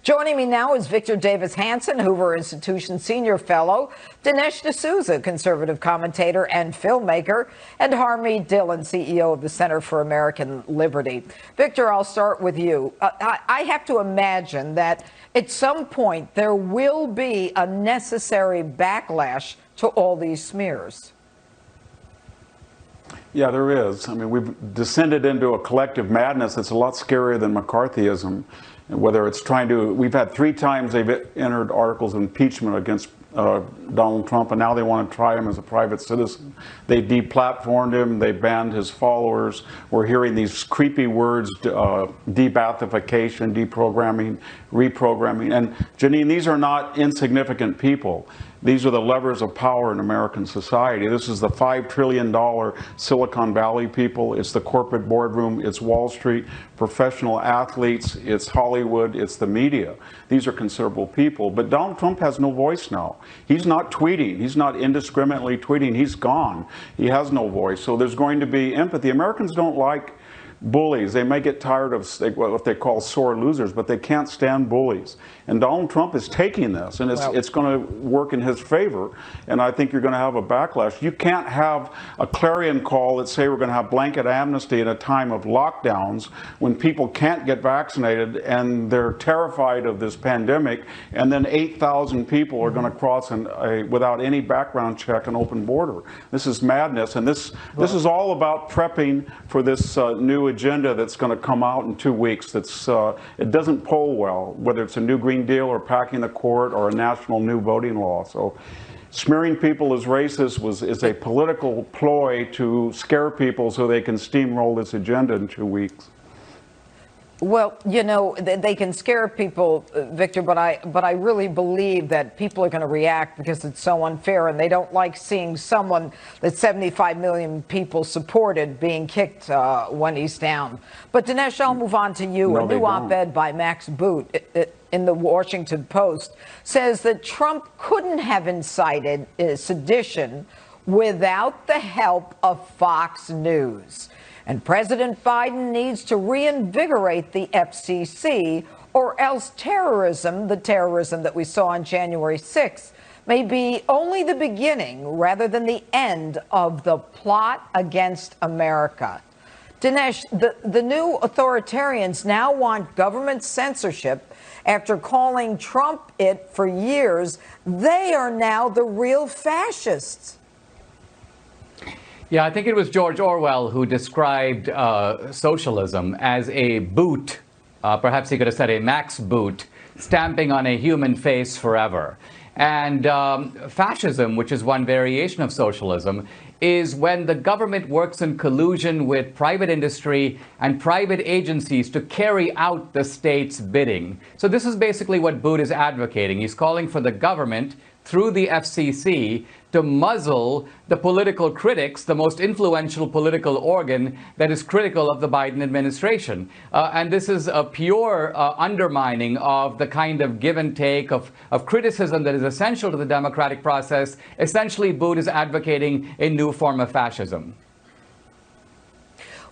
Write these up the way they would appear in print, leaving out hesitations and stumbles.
Joining me now is Victor Davis Hanson, Hoover Institution Senior Fellow, Dinesh D'Souza, conservative commentator and filmmaker, and Harmeet Dillon, CEO of the Center for American Liberty. Victor, I'll start with you. I have to imagine that at some point there will be a necessary backlash to all these smears. Yeah, there is. I mean, we've descended into a collective madness that's a lot scarier than McCarthyism. Whether it's we've had 3 times they've entered articles of impeachment against Donald Trump, and now they want to try him as a private citizen. They deplatformed him, they banned his followers. We're hearing these creepy words, debathification, deprogramming, reprogramming. And Janine, these are not insignificant people. These are the levers of power in American society. This is the $5 trillion Silicon Valley people. It's the corporate boardroom. It's Wall Street, professional athletes. It's Hollywood. It's the media. These are considerable people. But Donald Trump has no voice now. He's not tweeting. He's not indiscriminately tweeting. He's gone. He has no voice. So there's going to be empathy. Americans don't like bullies. They may get tired of what they call sore losers, but they can't stand bullies. And Donald Trump is taking this, and it's going to work in his favor. And I think you're going to have a backlash. You can't have a clarion call that say we're going to have blanket amnesty in a time of lockdowns when people can't get vaccinated and they're terrified of this pandemic, and then 8,000 people are going to cross without any background check an open border. This is madness, and this is all about prepping for this new agenda that's going to come out in 2 weeks. It doesn't poll well, whether it's a new Green Deal or packing the court or a national new voting law. So smearing people as racist is a political ploy to scare people so they can steamroll this agenda in 2 weeks. Well, you know, they can scare people, Victor, but I really believe that people are going to react because it's so unfair, and they don't like seeing someone that 75 million people supported being kicked when he's down. But Dinesh, I'll move on to you. No, a new op-ed by Max Boot in the Washington Post says that Trump couldn't have incited sedition without the help of Fox News. And President Biden needs to reinvigorate the FCC, or else terrorism, the terrorism that we saw on January 6th, may be only the beginning rather than the end of the plot against America. Dinesh, the new authoritarians now want government censorship after calling Trump it for years. They are now the real fascists. Yeah, I think it was George Orwell who described socialism as a boot, perhaps he could have said a Max boot, stamping on a human face forever. And fascism, which is one variation of socialism, is when the government works in collusion with private industry and private agencies to carry out the state's bidding. So this is basically what Boot is advocating. He's calling for the government, through the FCC, to muzzle the political critics, the most influential political organ that is critical of the Biden administration. And this is a pure undermining of the kind of give and take of criticism that is essential to the democratic process. Essentially, Boot is advocating a new form of fascism.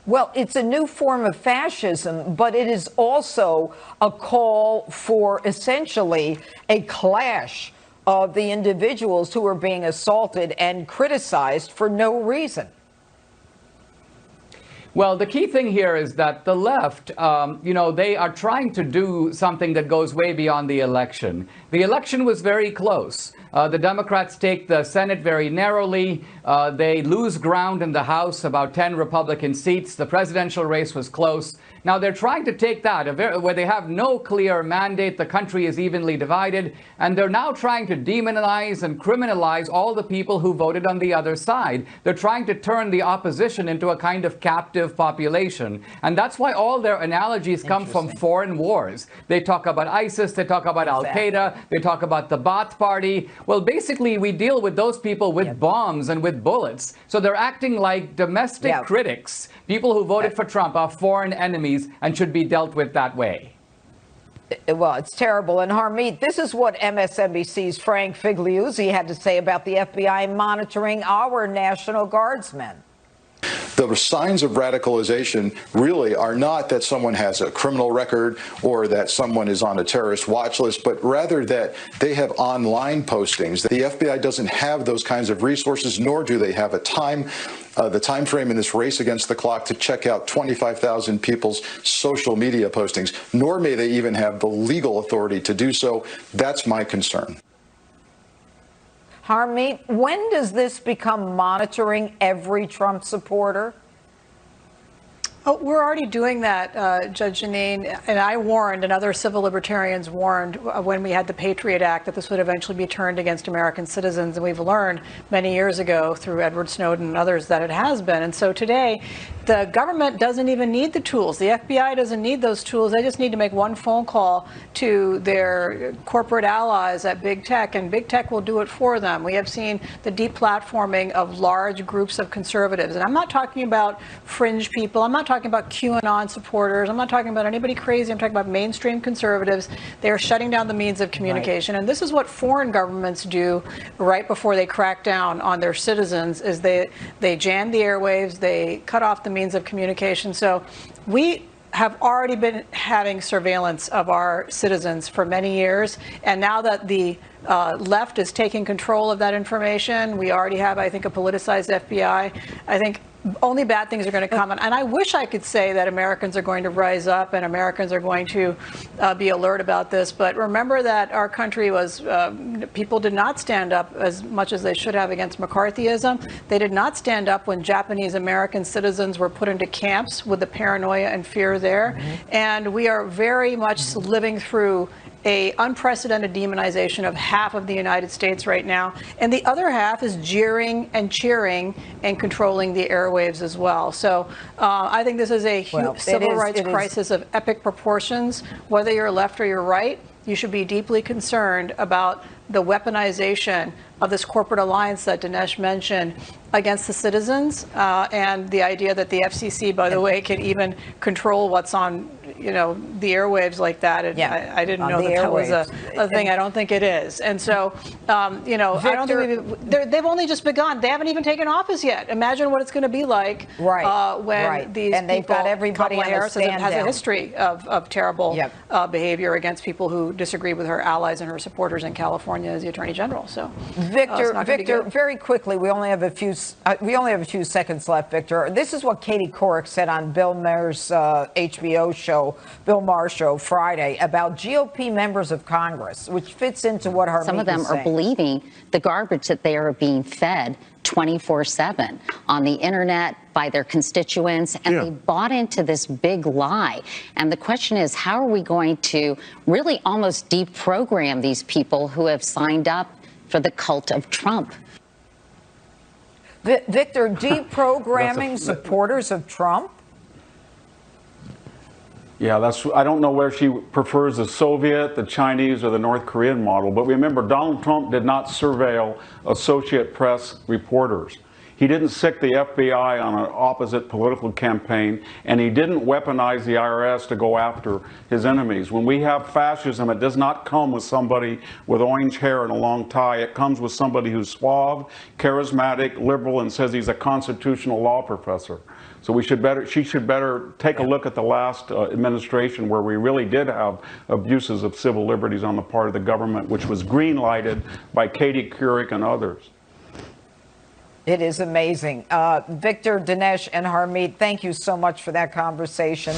Well, it's a new form of fascism, but it is also a call for essentially a clash of the individuals who are being assaulted and criticized for no reason. Well, the key thing here is that the left, they are trying to do something that goes way beyond the election. The election was very close. The Democrats take the Senate very narrowly. They lose ground in the House, about 10 Republican seats. The presidential race was close. Now they're trying to take that, where they have no clear mandate, the country is evenly divided, and they're now trying to demonize and criminalize all the people who voted on the other side. They're trying to turn the opposition into a kind of captive population. And that's why all their analogies come from foreign wars. They talk about ISIS, they talk about Al-Qaeda, they talk about the Ba'ath Party. Well, basically, we deal with those people with bombs and with bullets. So they're acting like domestic critics. People who voted for Trump are foreign enemies and should be dealt with that way. Well, it's terrible. And Harmeet, this is what MSNBC's Frank Figliuzzi had to say about the FBI monitoring our National Guardsmen. The signs of radicalization really are not that someone has a criminal record or that someone is on a terrorist watch list, but rather that they have online postings. The FBI doesn't have those kinds of resources, nor do they have the time frame in this race against the clock to check out 25,000 people's social media postings, nor may they even have the legal authority to do so. That's my concern. Harmeet, when does this become monitoring every Trump supporter? Oh, we're already doing that, Judge Jeanine, and I warned, and other civil libertarians warned when we had the Patriot Act that this would eventually be turned against American citizens, and we've learned many years ago through Edward Snowden and others that it has been. And so today, the government doesn't even need the tools. The FBI doesn't need those tools. They just need to make one phone call to their corporate allies at big tech, and big tech will do it for them. We have seen the deplatforming of large groups of conservatives, and I'm not talking about fringe people. I'm not talking about QAnon supporters. I'm not talking about anybody crazy. I'm talking about mainstream conservatives. They are shutting down the means of communication. Right. And this is what foreign governments do right before they crack down on their citizens, is they jam the airwaves, they cut off the means of communication. So we have already been having surveillance of our citizens for many years. And now that the left is taking control of that information, we already have, I think, a politicized FBI. I think only bad things are going to come. And I wish I could say that Americans are going to rise up and Americans are going to be alert about this. But remember that our country was, people did not stand up as much as they should have against McCarthyism. They did not stand up when Japanese American citizens were put into camps with the paranoia and fear there. Mm-hmm. And we are very much living through a unprecedented demonization of half of the United States right now, and the other half is jeering and cheering and controlling the airwaves as well. So I think this is a huge civil rights crisis of epic proportions. Whether you're left or you're right, you should be deeply concerned about the weaponization of this corporate alliance that Dinesh mentioned against the citizens, and the idea that the FCC, by the way, can even control what's on, the airwaves like that. And yeah, I didn't know that was a thing. I don't think it is. And so, Victor, I don't think they've only just begun. They haven't even taken office yet. Imagine what it's going to be like when these and they've got everybody on a stand has a history of terrible behavior against people who disagree with her allies and her supporters in California as the Attorney General. So, Victor, very quickly, we only have a few seconds left. Victor, this is what Katie Couric said on Bill Maher's HBO show, Bill Maher show, Friday, about GOP members of Congress, which fits into what Harmeet Some of them are believing the garbage that they are being fed 24/7 on the internet by their constituents, and they bought into this big lie. And the question is, how are we going to really almost deprogram these people who have signed up for the cult of Trump? Victor, deprogramming supporters of Trump? Yeah, I don't know where she prefers the Soviet, the Chinese, or the North Korean model, but remember, Donald Trump did not surveil Associated Press reporters. He didn't sic the FBI on an opposite political campaign, and he didn't weaponize the IRS to go after his enemies. When we have fascism, it does not come with somebody with orange hair and a long tie. It comes with somebody who's suave, charismatic, liberal, and says he's a constitutional law professor. So she should better take a look at the last administration, where we really did have abuses of civil liberties on the part of the government, which was green-lighted by Katie Couric and others. It is amazing. Victor, Dinesh, and Harmeet, thank you so much for that conversation.